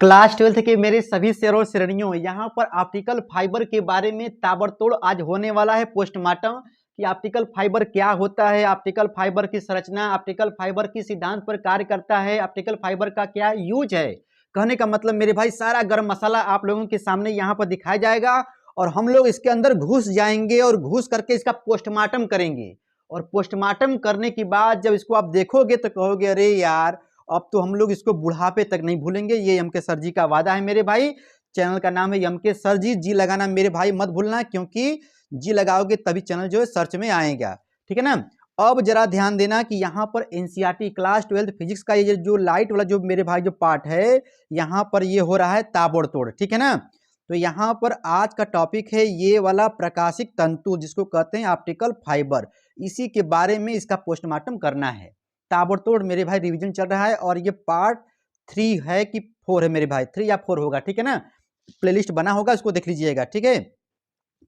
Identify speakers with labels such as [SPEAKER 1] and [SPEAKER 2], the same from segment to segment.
[SPEAKER 1] Class 12th के मेरे सभी शेर और श्रेणियों, यहाँ पर ऑप्टिकल फाइबर के बारे में ताबड़तोड़ आज होने वाला है पोस्टमार्टम कि ऑप्टिकल फाइबर क्या होता है, ऑप्टिकल फाइबर की संरचना, ऑप्टिकल फाइबर किस सिद्धांत पर कार्य करता है, ऑप्टिकल फाइबर का क्या यूज है। कहने का मतलब मेरे भाई सारा गर्म मसाला आप लोगों के सामने यहाँ पर दिखाया जाएगा और हम लोग इसके अंदर घुस जाएंगे और घुस करके इसका पोस्टमार्टम करेंगे। और पोस्टमार्टम करने के बाद जब इसको आप देखोगे तो कहोगे अरे यार, अब तो हम लोग इसको बुढ़ापे तक नहीं भूलेंगे। ये एम के सर जी का वादा है मेरे भाई। चैनल का नाम है एम के सर जी, जी लगाना मेरे भाई मत भूलना, क्योंकि जी लगाओगे तभी चैनल जो है सर्च में आएगा, ठीक है ना। अब जरा ध्यान देना कि यहाँ पर एनसीईआरटी क्लास 12 फिजिक्स का ये जो लाइट वाला जो मेरे भाई जो पार्ट है, यहाँ पर ये हो रहा है ताबड़तोड़, ठीक है ना। तो यहाँ पर आज का टॉपिक है ये वाला प्रकाशिक तंतु, जिसको कहते हैं ऑप्टिकल फाइबर। इसी के बारे में इसका पोस्टमार्टम करना है। ताबड़तोड़ मेरे भाई रिवीजन चल रहा है और ये पार्ट 3 है कि 4 है मेरे भाई, 3 या 4 होगा, ठीक है ना। प्लेलिस्ट बना होगा, इसको देख लीजिएगा, ठीक है।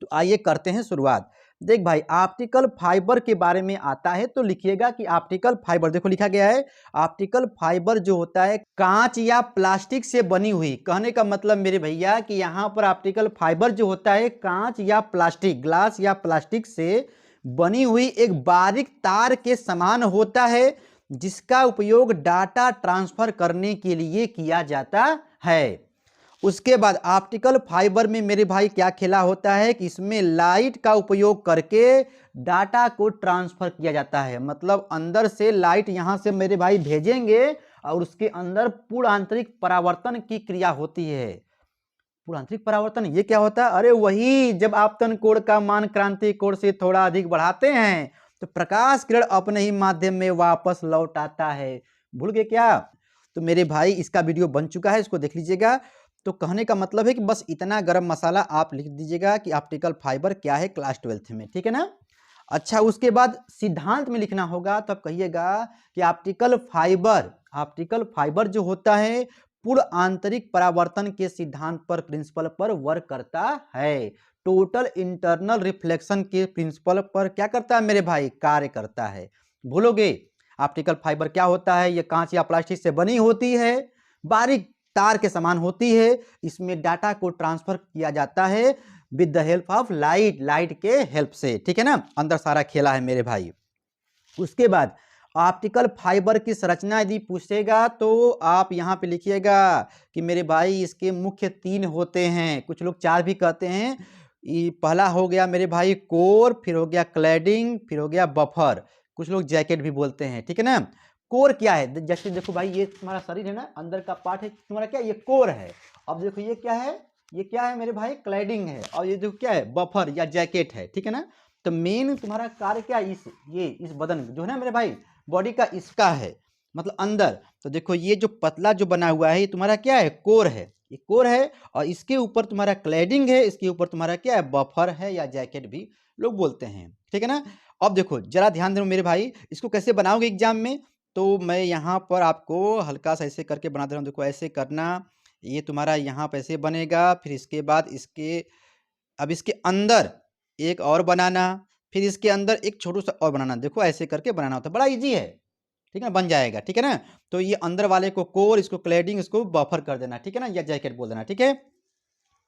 [SPEAKER 1] तो आइए करते हैं शुरुआत। देख भाई, ऑप्टिकल फाइबर के बारे में आता है तो लिखिएगा कि ऑप्टिकल फाइबर, देखो लिखा गया है ऑप्टिकल फाइबर जो होता है कांच या प्लास्टिक से बनी हुई। कहने का मतलब मेरे भैया कि यहाँ पर ऑप्टिकल फाइबर जो होता है कांच या प्लास्टिक, ग्लास या प्लास्टिक से बनी हुई एक बारीक तार के समान होता है, जिसका उपयोग डाटा ट्रांसफर करने के लिए किया जाता है। उसके बाद ऑप्टिकल फाइबर में मेरे भाई क्या खेला होता है कि इसमें लाइट का उपयोग करके डाटा को ट्रांसफर किया जाता है। मतलब अंदर से लाइट यहां से मेरे भाई भेजेंगे और उसके अंदर पूर्ण आंतरिक परावर्तन की क्रिया होती है। पूर्ण आंतरिक परावर्तन ये क्या होता है? अरे वही, जब आपतन कोण का मान क्रांति कोण से थोड़ा अधिक बढ़ाते हैं तो प्रकाश किरण अपने ही माध्यम में वापस लौट आता है। भूल गए क्या? तो मेरे भाई इसका वीडियो बन चुका है, इसको देख लीजिएगा। तो कहने का मतलब है कि बस इतना गरम मसाला आप लिख दीजिएगा कि ऑप्टिकल फाइबर क्या है क्लास 12th में, ठीक है ना। अच्छा, उसके बाद सिद्धांत में लिखना होगा, तब कहिएगा कि ऑप्टिकल फाइबर जो होता है पूर्ण आंतरिक परावर्तन के सिद्धांत पर, प्रिंसिपल पर वर्क करता है। टोटल इंटरनल रिफ्लेक्शन के प्रिंसिपल पर क्या करता है मेरे भाई? कार्य करता है। भूलोगे? ऑप्टिकल फाइबर क्या होता है? ये कांच या प्लास्टिक से बनी होती है, बारीक तार के समान होती है। इसमें डाटा को ट्रांसफर किया जाता है with the help of light के हेल्प से, ठीक है ना। अंदर सारा खेला है मेरे भाई। उसके बाद ऑप्टिकल फाइबर की संरचना यदि पूछेगा तो आप यहाँ पे लिखिएगा कि मेरे भाई इसके मुख्य 3 होते हैं, कुछ लोग 4 भी कहते हैं। ये पहला हो गया मेरे भाई कोर, फिर हो गया क्लैडिंग, फिर हो गया बफर, कुछ लोग जैकेट भी बोलते हैं, ठीक है ना। कोर क्या है? जैसे देखो भाई, ये तुम्हारा शरीर है ना, अंदर का पार्ट है तुम्हारा, क्या ये कोर है। अब देखो ये क्या है? ये क्या है मेरे भाई? क्लैडिंग है। और ये देखो क्या है? बफर या जैकेट है, ठीक है ना। तो मेन तुम्हारा कार्य क्या है? इस बदन जो है ना मेरे भाई, बॉडी का इसका है, मतलब अंदर। तो देखो ये जो पतला जो बना हुआ है ये तुम्हारा क्या है? कोर है, ये कोर है। और इसके ऊपर तुम्हारा क्लैडिंग है, इसके ऊपर तुम्हारा क्या है? बफर है या जैकेट भी लोग बोलते हैं, ठीक है ना। अब देखो जरा ध्यान दो मेरे भाई, इसको कैसे बनाओगे एग्जाम में। तो मैं यहाँ पर आपको हल्का सा ऐसे करके बना दे रहा हूँ। देखो ऐसे करना, ये तुम्हारा यहाँ पे ऐसे बनेगा। फिर इसके बाद अब इसके अंदर एक और बनाना, फिर इसके अंदर एक छोटू सा और बनाना। देखो ऐसे करके बनाना होता है, बड़ा इजी है, ठीक है ना, बन जाएगा, ठीक है ना। तो ये अंदर वाले को कोर, इसको क्लैडिंग, इसको बफर कर देना, ठीक है ना, या जैकेट बोल देना, ठीक है।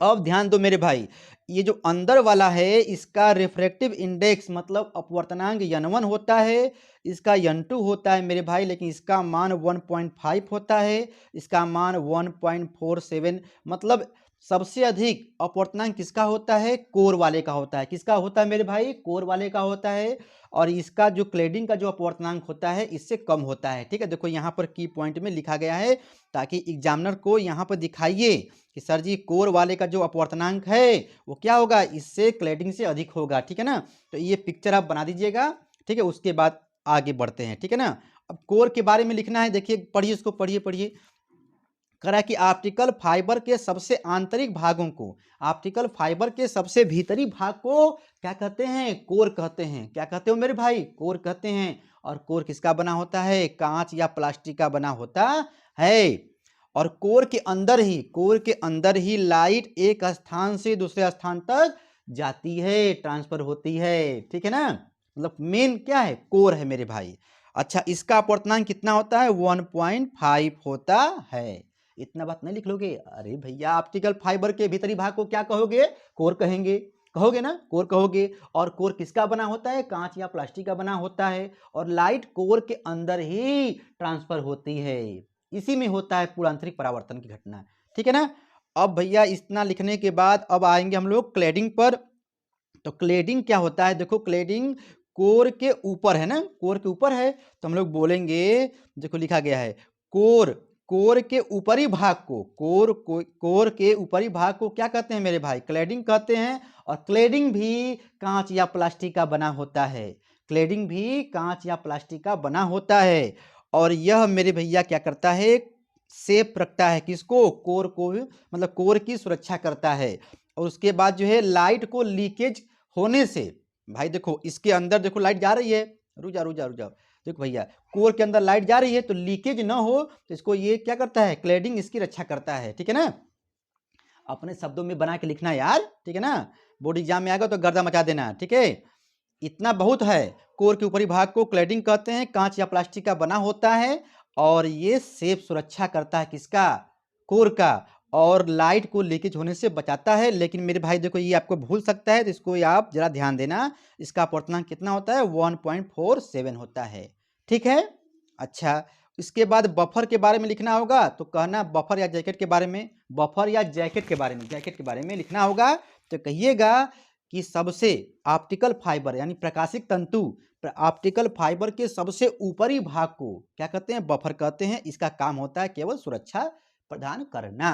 [SPEAKER 1] अब ध्यान दो मेरे भाई, ये जो अंदर वाला है इसका रिफ्रैक्टिव इंडेक्स मतलब अपवर्तनांक n1 होता है, इसका n2 होता है मेरे भाई, लेकिन इसका मान 1.5 होता है, इसका मान 1.47। मतलब सबसे अधिक अपवर्तनांक किसका होता है? कोर वाले का होता है। किसका होता है मेरे भाई? कोर वाले का होता है। और इसका जो क्लैडिंग का जो अपवर्तनांक होता है इससे कम होता है, ठीक है। देखो यहाँ पर की पॉइंट में लिखा गया है ताकि एग्जामिनर को यहाँ पर दिखाइए कि सर जी कोर वाले का जो अपवर्तनांक है वो क्या होगा? इससे क्लैडिंग से अधिक होगा, ठीक है ना। तो ये पिक्चर आप बना दीजिएगा, ठीक है। उसके बाद आगे बढ़ते हैं, ठीक है ना। अब कोर के बारे में लिखना है, देखिए पढ़िए इसको, पढ़िए। करा कि ऑप्टिकल फाइबर के सबसे आंतरिक भागों को, ऑप्टिकल फाइबर के सबसे भीतरी भाग को क्या कहते हैं? कोर कहते हैं। क्या कहते हो मेरे भाई? कोर कहते हैं। और कोर किसका बना होता है? कांच या प्लास्टिक का बना होता है। और कोर के अंदर ही लाइट एक स्थान से दूसरे स्थान तक जाती है, ट्रांसफर होती है, ठीक है ना। मतलब मेन क्या है? कोर है मेरे भाई। अच्छा, इसका अपवर्तनांक कितना होता है? 1.5 होता है। इतना बात नहीं लिख लोगे? अरे भैया ऑप्टिकल फाइबर के भीतरी भाग को क्या कहोगे? कोर कहेंगे, कहोगे ना? कोर कहोगे। और कोर किसका बना होता है? कांच या प्लास्टिक का बना होता है। और लाइट कोर के अंदर ही ट्रांसफर होती है, इसी में होता है पूर्णांतरिक परावर्तन की घटना। ठीक है ना? अब भैया इतना लिखने के बाद अब आएंगे हम लोग क्लैडिंग पर। तो क्लेडिंग क्या होता है? देखो क्लेडिंग कोर के ऊपर है ना, कोर के ऊपर है, तो हम लोग बोलेंगे, देखो लिखा गया है कोर, कोर के ऊपरी भाग को, कोर के ऊपरी भाग को क्या कहते हैं मेरे भाई? क्लेडिंग कहते हैं। और क्लेडिंग भी कांच या प्लास्टिक का बना होता है, क्लेडिंग भी कांच या प्लास्टिक का बना होता है। और यह मेरे भैया क्या करता है? सेफ रखता है किसको? कोर को, मतलब कोर की सुरक्षा करता है। और उसके बाद जो है लाइट को लीकेज होने से, भाई देखो इसके अंदर देखो लाइट जा रही है, रुक जाओ, देखो भैया कोर के अंदर लाइट जा रही है तो लीकेज ना हो, तो इसको ये क्या करता है? क्लैडिंग इसकी रक्षा करता है। ठीक है ना? अपने शब्दों में बना के लिखना यार, ठीक है ना? बोर्ड एग्जाम में आएगा तो गर्दा मचा देना, ठीक है? इतना बहुत है। कोर के ऊपरी भाग को क्लैडिंग कहते हैं, कांच या प्लास्टिक का बना होता है। और ये सेफ सुरक्षा करता है किसका? कोर का। और लाइट को लीकेज होने से बचाता है। लेकिन मेरे भाई देखो ये आपको भूल सकता है, तो इसको आप जरा ध्यान देना। इसका अपवर्तनांक कितना होता है? 1.47 होता है। ठीक है? अच्छा, इसके बाद बफर के बारे में लिखना होगा, तो कहना बफर या जैकेट के बारे में, बफर या जैकेट के बारे में, जैकेट के बारे में लिखना होगा। तो कहिएगा कि सबसे ऑप्टिकल फाइबर यानी प्रकाशिक तंतु, ऑप्टिकल फाइबर के सबसे ऊपरी भाग को क्या कहते हैं? बफर कहते हैं। इसका काम होता है केवल सुरक्षा प्रदान करना।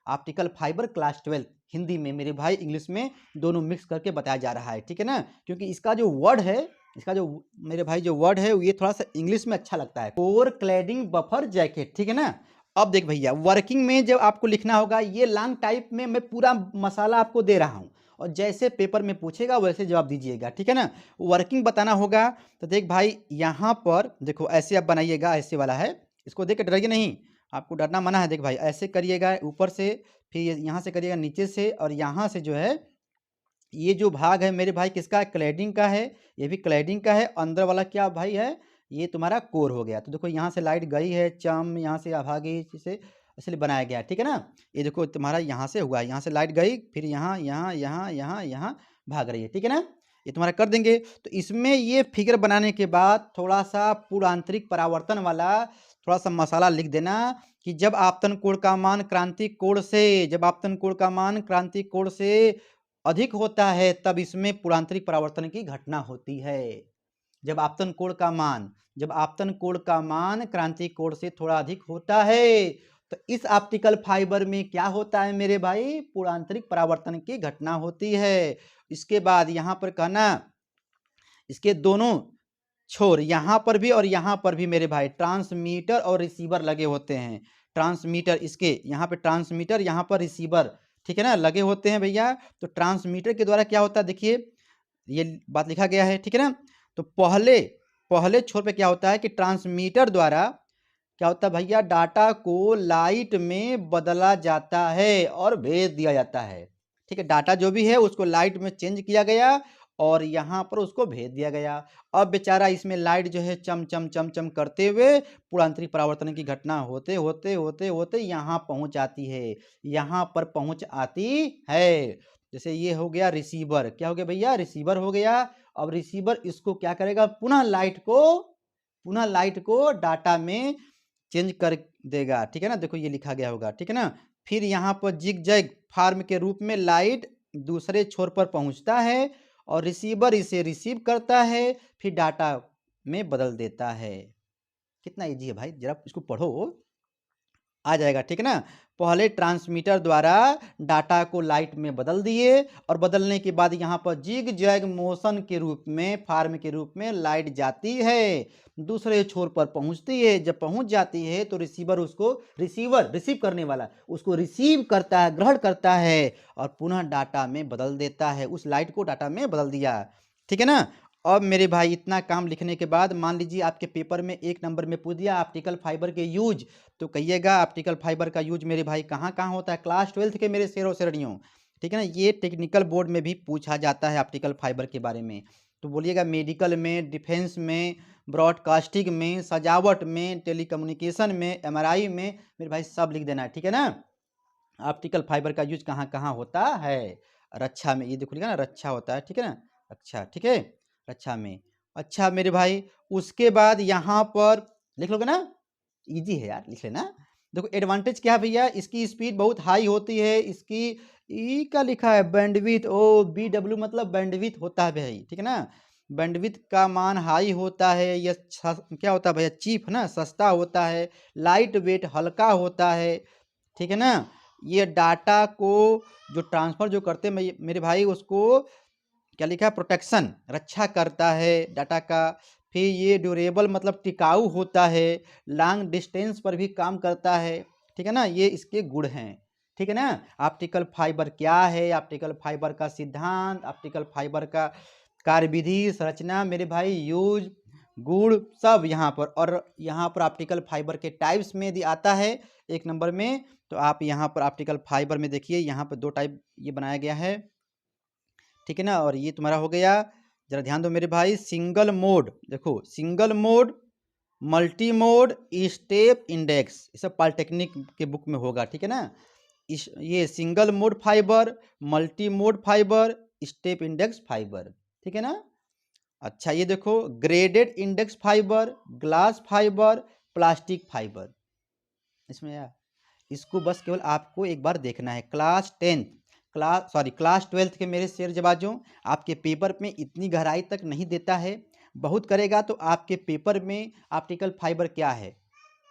[SPEAKER 1] ऑप्टिकल फाइबर क्लास 12 हिंदी में मेरे भाई, इंग्लिश में, दोनों मिक्स करके बताया जा रहा है। ठीक है ना? क्योंकि इसका जो वर्ड है, इसका जो मेरे भाई जो वर्ड है ये थोड़ा सा इंग्लिश में अच्छा लगता है, कोर क्लैडिंग बफर जैकेट। ठीक है ना? अब देख भैया वर्किंग में जब आपको लिखना होगा, ये लॉन्ग टाइप में मैं पूरा मसाला आपको दे रहा हूं, और जैसे पेपर में पूछेगा वैसे जवाब दीजिएगा। ठीक है ना? वर्किंग बताना होगा। तो देख भाई यहाँ पर देखो ऐसे आप बनाइएगा, ऐसे वाला है, इसको देख के डरिए नहीं, आपको डरना मना है। देख भाई ऐसे करिएगा ऊपर से, फिर यहाँ से करिएगा नीचे से, और यहाँ से जो है ये जो भाग है मेरे भाई किसका है? क्लैडिंग का है। ये भी क्लैडिंग का है। अंदर वाला क्या भाई है? ये तुम्हारा कोर हो गया। तो देखो यहाँ से लाइट गई है, चम यहाँ से भागी, इसे इसलिए बनाया गया है। ठीक है ना? ये देखो तुम्हारा यहाँ से हुआ, यहाँ से लाइट गई, फिर यहाँ यहाँ यहाँ यहाँ यहाँ भाग रही है। ठीक है ना? ये तुम्हारा कर देंगे। तो इसमें ये फिगर बनाने के बाद थोड़ा सा पूर्णांतरिक परावर्तन वाला थोड़ा सा मसाला लिख देना कि जब आपतन कोण का मान क्रांतिक कोण से, जब आपतन कोण का मान क्रांतिक कोण से अधिक होता है तब इसमें पूर्णांतरिक परावर्तन की घटना होती है। जब आपतन कोण का मान, जब आपतन कोण का मान क्रांतिक कोण से थोड़ा अधिक होता है, तो इस ऑप्टिकल फाइबर में क्या होता है मेरे भाई? पूर्णांतरिक परावर्तन की घटना होती है। इसके बाद यहां पर कहना, इसके दोनों छोर यहां पर भी और यहां पर भी मेरे भाई ट्रांसमीटर और रिसीवर लगे होते हैं। ट्रांसमीटर, इसके यहाँ पे ट्रांसमीटर, यहाँ पर रिसीवर, ठीक है ना, लगे होते हैं भैया। तो ट्रांसमीटर के द्वारा क्या होता है? देखिए ये बात लिखा गया है। ठीक है ना? तो पहले पहले छोर पे क्या होता है कि ट्रांसमीटर द्वारा क्या होता है भैया? डाटा को लाइट में बदला जाता है और भेज दिया जाता है। ठीक है? डाटा जो भी है उसको लाइट में चेंज किया गया और यहाँ पर उसको भेज दिया गया। अब बेचारा इसमें लाइट जो है चम चम चम चम करते हुए पूर्णांतरिक परावर्तन की घटना होते होते होते होते यहाँ पहुँच आती है, यहाँ पर पहुँच आती है। जैसे ये हो गया रिसीवर, क्या हो गया भैया? रिसीवर हो गया। अब रिसीवर इसको क्या करेगा? पुनः लाइट को डाटा में चेंज कर देगा। ठीक है ना? देखो ये लिखा गया होगा। ठीक है ना? फिर यहाँ पर जिग जैग फॉर्म के रूप में लाइट दूसरे छोर पर पहुंचता है और रिसीवर इसे रिसीव करता है, फिर डाटा में बदल देता है। कितना इजी है भाई, जरा इसको पढ़ो, आ जाएगा। ठीक है ना? पहले ट्रांसमीटर द्वारा डाटा को लाइट में बदल दिए और बदलने के बाद यहाँ पर जिग जैग मोशन के रूप में, फॉर्म के रूप में लाइट जाती है, दूसरे छोर पर पहुंचती है। जब पहुंच जाती है तो रिसीवर उसको, रिसीवर रिसीव करने वाला उसको रिसीव करता है, ग्रहण करता है और पुनः डाटा में बदल देता है। उस लाइट को डाटा में बदल दिया। ठीक है ना? अब मेरे भाई इतना काम लिखने के बाद मान लीजिए आपके पेपर में 1 नंबर में पूछ दिया ऑप्टिकल फाइबर के यूज, तो कहिएगा ऑप्टिकल फाइबर का यूज मेरे भाई कहाँ कहाँ होता है? क्लास 12 के मेरे शेरों शेरड़ियों। ठीक है ना? ये टेक्निकल बोर्ड में भी पूछा जाता है ऑप्टिकल फाइबर के बारे में। तो बोलिएगा मेडिकल में, डिफेंस में, ब्रॉडकास्टिंग में, सजावट में, टेलीकम्युनिकेशन में, एमआरआई में, मेरे भाई सब लिख देना है, ठीक है ना। ऑप्टिकल फाइबर का यूज कहाँ कहाँ होता है? रक्षा में, ये देखो लिखा ना, रक्षा होता है, ठीक है ना, रक्षा, ठीक है, रक्षा में। अच्छा मेरे भाई, उसके बाद यहाँ पर लिख लोगे ना, इजी है यार, लिख लेना। देखो एडवांटेज क्या है भैया, इसकी स्पीड बहुत हाई होती है, इसकी ई का लिखा है बैंडविथ, ओ बी डब्ल्यू मतलब बैंडविथ होता है भाई, ठीक है ना। बैंडविथ का मान हाई होता है, यह क्या होता है भैया, चीप ना, सस्ता होता है, लाइट वेट हल्का होता है, ठीक है ना। ये डाटा को जो ट्रांसफर जो करते हैं मेरे भाई, उसको क्या लिखा है, प्रोटेक्शन, रक्षा करता है डाटा का। फिर ये ड्यूरेबल मतलब टिकाऊ होता है, लॉन्ग डिस्टेंस पर भी काम करता है, ठीक है ना, ये इसके गुण हैं, ठीक है ना। ऑप्टिकल फाइबर क्या है, ऑप्टिकल फाइबर का सिद्धांत, ऑप्टिकल फाइबर का कार्यविधि, संरचना मेरे भाई, यूज, गुण सब यहाँ पर। और यहाँ पर ऑप्टिकल फाइबर के टाइप्स में यदि आता है 1 नंबर में, तो आप यहाँ पर ऑप्टिकल फाइबर में देखिए, यहाँ पर 2 टाइप ये बनाया गया है, ठीक है ना। और ये तुम्हारा हो गया, जरा ध्यान दो मेरे भाई, सिंगल मोड, देखो single mode, multi mode, step index, ये सब पॉलिटेक्निक के बुक में होगा, ठीक है ना। इस ये single mode fibre, multi mode fibre, step index fibre, ठीक है ना। अच्छा ये देखो, graded index fibre, glass fibre, plastic fibre, इसमें यार इसको बस केवल आपको एक बार देखना है। क्लास 12th के मेरे शेर जवाजों, आपके पेपर में इतनी गहराई तक नहीं देता है, बहुत करेगा तो आपके पेपर में ऑप्टिकल फाइबर क्या है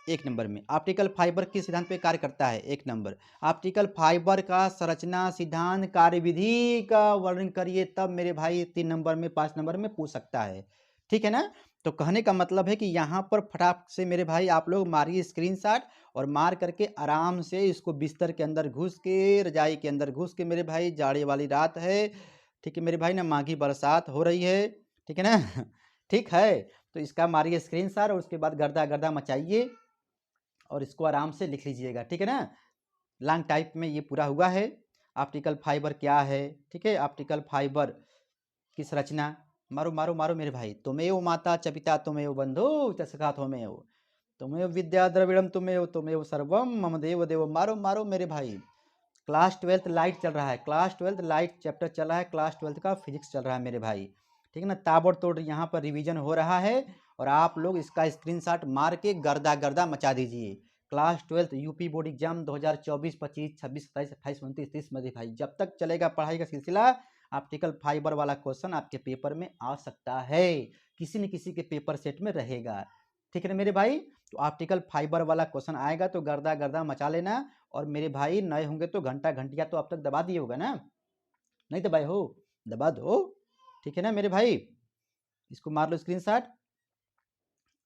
[SPEAKER 1] 1 नंबर में, ऑप्टिकल फाइबर किस सिद्धांत पे कार्य करता है 1 नंबर, ऑप्टिकल फाइबर का संरचना सिद्धांत कार्यविधि का वर्णन करिए, तब मेरे भाई 3 नंबर में 5 नंबर में पूछ सकता है, ठीक है ना। तो कहने का मतलब है कि यहाँ पर फटाक से मेरे भाई आप लोग मारिए स्क्रीनशॉट, और मार करके आराम से इसको बिस्तर के अंदर घुस के, रजाई के अंदर घुस के, मेरे भाई जाड़े वाली रात है, ठीक है मेरे भाई ना, माघी बरसात हो रही है, ठीक है ना ठीक है, तो इसका मारिए स्क्रीनशॉट और उसके बाद गर्दा गर्दा मचाइए और इसको आराम से लिख लीजिएगा, ठीक है ना। लॉन्ग टाइप में ये पूरा हुआ है। ऑप्टिकल फाइबर क्या है, ठीक है, ऑप्टिकल फाइबर की संरचना, मारो मारो मारो मेरे भाई, तुमेव माता च पिता तुमेव बंधु च सखा त्वमेव, तुमेव विद्या द्रविड़म तुमेव, तुमेव सर्वम मम देव देव, मारो मारो मेरे भाई। क्लास 12th लाइट चल रहा है, क्लास 12th लाइट चैप्टर चल रहा है, क्लास 12th का फिजिक्स चल रहा है मेरे भाई, ठीक है ना। ताबड़तोड़ यहाँ पर रिवीजन हो रहा है, और आप लोग इसका स्क्रीनशॉट मार के गर्दा गर्दा मचा दीजिए। Class 12th UP board exam 2024, 25, 26, 27, 28, 29, 30 मेरे भाई, जब तक चलेगा पढ़ाई का सिलसिला, ऑप्टिकल फाइबर वाला क्वेश्चन आपके पेपर में आ सकता है, किसी न किसी के पेपर सेट में रहेगा, ठीक है ना मेरे भाई। तो ऑप्टिकल फाइबर वाला क्वेश्चन आएगा तो गर्दा गर्दा मचा लेना। और मेरे भाई नए होंगे तो घंटा घंटिया तो अब तक दबा दिए होगा ना, नहीं दबाए हो, दबा दो, ठीक है ना मेरे भाई। इसको मार लो स्क्रीनशॉट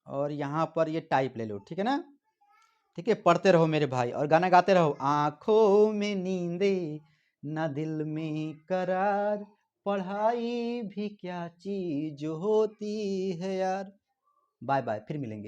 [SPEAKER 1] और यहाँ पर ये टाइप ले लो, ठीक है ना, ठीक है। पढ़ते रहो मेरे भाई और गाना गाते रहो, आंखों में नींदे ना दिल में करार, पढ़ाई भी क्या चीज होती है यार। बाय बाय, फिर मिलेंगे।